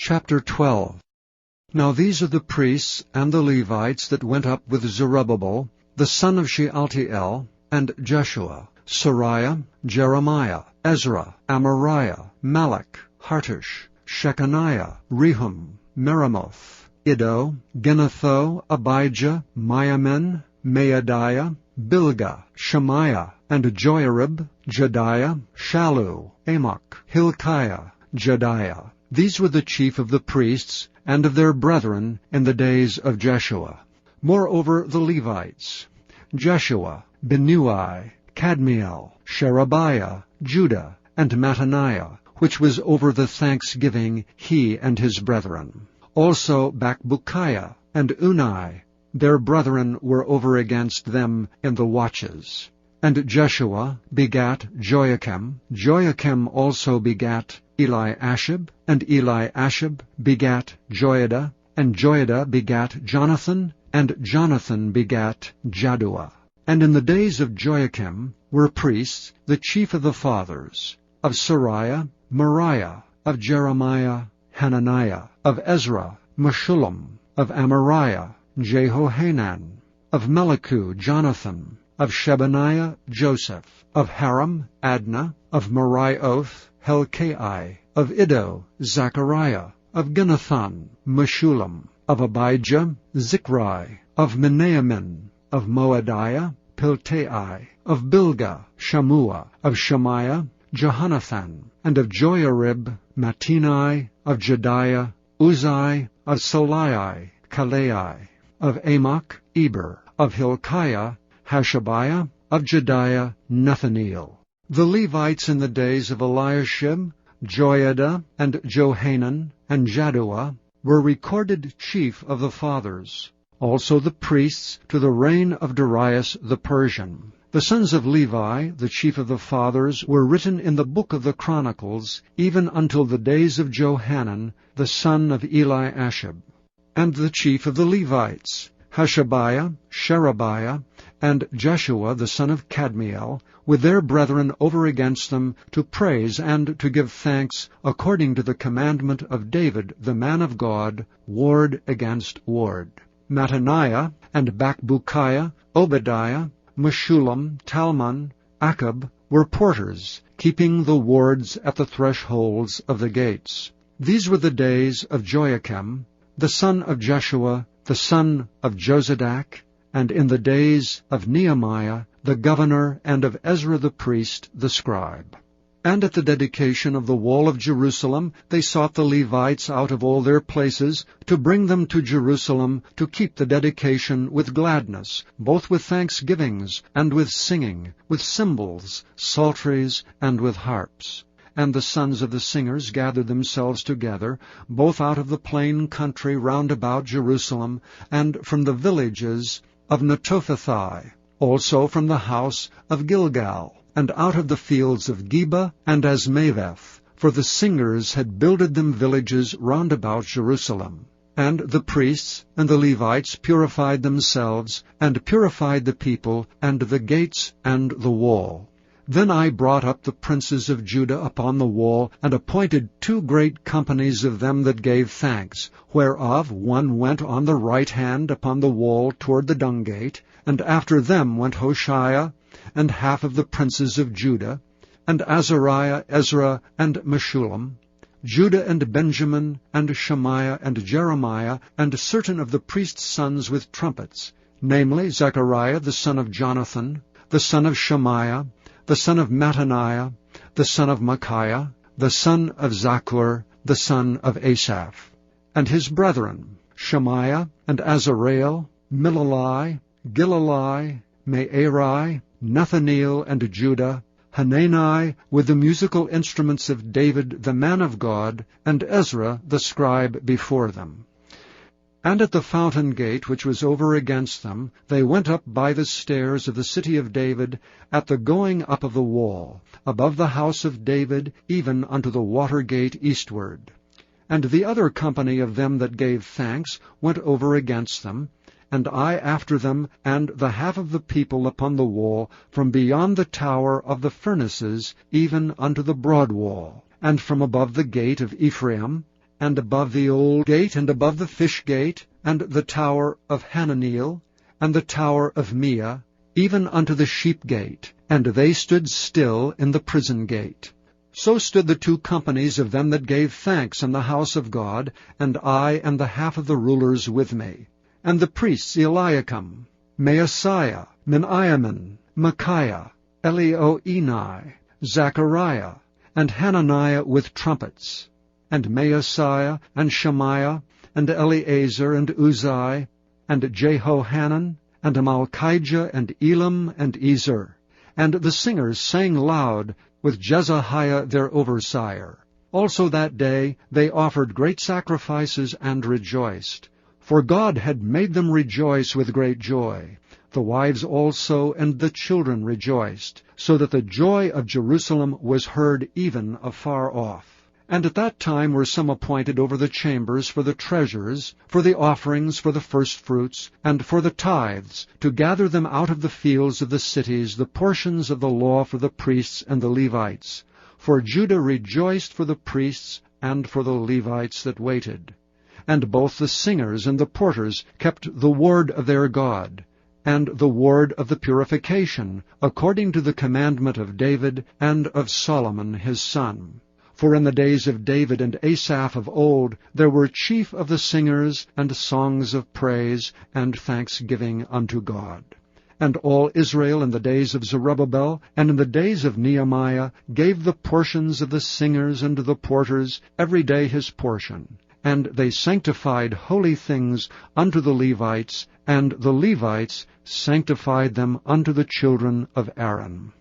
Chapter 12. Now these are the priests and the Levites that went up with Zerubbabel, the son of Shealtiel, and Jeshua, Sariah, Jeremiah, Ezra, Amariah, Malach, Hartush, Shechaniah, Rehum, Meremoth, Iddo, Ginatho, Abijah, Miamin, Maadiah, Bilgah, Shemaiah, and Joiarib, Jediah, Shallu, Amok, Hilkiah, Jediah. These were the chief of the priests and of their brethren in the days of Jeshua. Moreover the Levites, Jeshua, Binnui, Kadmiel, Sherebiah, Judah, and Mattaniah, which was over the thanksgiving, he and his brethren. Also Bakbukiah and Unai, their brethren were over against them in the watches. And Jeshua begat Joiakim. Joiakim also begat Eliashib, and Eliashib begat Joiada, and Joiada begat Jonathan, and Jonathan begat Jaddua. And in the days of Joiakim were priests, the chief of the fathers, of Sariah, Moriah, of Jeremiah, Hananiah, of Ezra, Meshullam, of Amariah, Jehohanan, of Melichu, Jonathan, of Shebaniah, Joseph, of Haram, Adna, of Merioth, Helkai, of Iddo, Zechariah, of Ginathan, Meshullam, of Abijah, Zichri, of Menamin, of Moadiah, Piltai, of Bilgah, Shammua, of Shemaiah, Jehonathan, and of Joiarib, Mattenai, of Jediah, Uzai, of Solai, Kalai, of Amok, Eber, of Hilkiah, Hashabiah, of Jediah, Nethaneel. The Levites in the days of Eliashib, Joiada, and Johanan, and Jaddua, were recorded chief of the fathers. Also the priests to the reign of Darius the Persian. The sons of Levi, the chief of the fathers, were written in the book of the Chronicles, even until the days of Johanan, the son of Eliashib. And the chief of the Levites, Hashabiah, Sherebiah, and Jeshua the son of Kadmiel, with their brethren over against them, to praise and to give thanks, according to the commandment of David the man of God, ward against ward. Mattaniah, and Bakbukiah, Obadiah, Meshullam, Talmon, Akab, were porters, keeping the wards at the thresholds of the gates. These were the days of Joiakim, the son of Jeshua, the son of Jozadak, and in the days of Nehemiah, the governor, and of Ezra the priest, the scribe. And at the dedication of the wall of Jerusalem, they sought the Levites out of all their places, to bring them to Jerusalem, to keep the dedication with gladness, both with thanksgivings, and with singing, with cymbals, psalteries, and with harps. And the sons of the singers gathered themselves together, both out of the plain country round about Jerusalem, and from the villages of Netophathi, also from the house of Gilgal, and out of the fields of Geba and Asmaveth, for the singers had builded them villages round about Jerusalem. And the priests and the Levites purified themselves, and purified the people, and the gates, and the wall. Then I brought up the princes of Judah upon the wall, and appointed 2 great companies of them that gave thanks, whereof one went on the right hand upon the wall toward the dung gate, and after them went Hoshea, and half of the princes of Judah, and Azariah, Ezra, and Meshullam, Judah and Benjamin, and Shemaiah, and Jeremiah, and certain of the priests' sons with trumpets, namely Zechariah the son of Jonathan, the son of Shemaiah, the son of Mattaniah, the son of Micaiah, the son of Zaccur, the son of Asaph, and his brethren, Shemaiah, and Azareel, Milalai, Gilalai, Me'eri, Nethaneel, and Judah, Hanani, with the musical instruments of David the man of God, and Ezra the scribe before them. And at the fountain gate which was over against them, they went up by the stairs of the city of David, at the going up of the wall, above the house of David, even unto the water gate eastward. And the other company of them that gave thanks went over against them, and I after them, and the half of the people upon the wall, from beyond the tower of the furnaces, even unto the broad wall, and from above the gate of Ephraim, and above the old gate, and above the fish gate, and the tower of Hananeel, and the tower of Meah, even unto the sheep gate, and they stood still in the prison gate. So stood the 2 companies of them that gave thanks in the house of God, and I and the half of the rulers with me. And the priests Eliakim, Maaseiah, Miniamin, Micaiah, Elioenai, Zechariah, and Hananiah with trumpets, and Maaseiah, and Shemaiah, and Eleazar, and Uzai, and Jehohanan, and Malchijah, and Elam, and Ezer. And the singers sang loud, with Jezahiah their overseer. Also that day they offered great sacrifices and rejoiced. For God had made them rejoice with great joy. The wives also and the children rejoiced, so that the joy of Jerusalem was heard even afar off. And at that time were some appointed over the chambers for the treasures, for the offerings, for the firstfruits, and for the tithes, to gather them out of the fields of the cities, the portions of the law for the priests and the Levites. For Judah rejoiced for the priests and for the Levites that waited. And both the singers and the porters kept the ward of their God, and the ward of the purification, according to the commandment of David and of Solomon his son. For in the days of David and Asaph of old there were chief of the singers, and songs of praise, and thanksgiving unto God. And all Israel in the days of Zerubbabel, and in the days of Nehemiah, gave the portions of the singers and the porters every day his portion. And they sanctified holy things unto the Levites, and the Levites sanctified them unto the children of Aaron.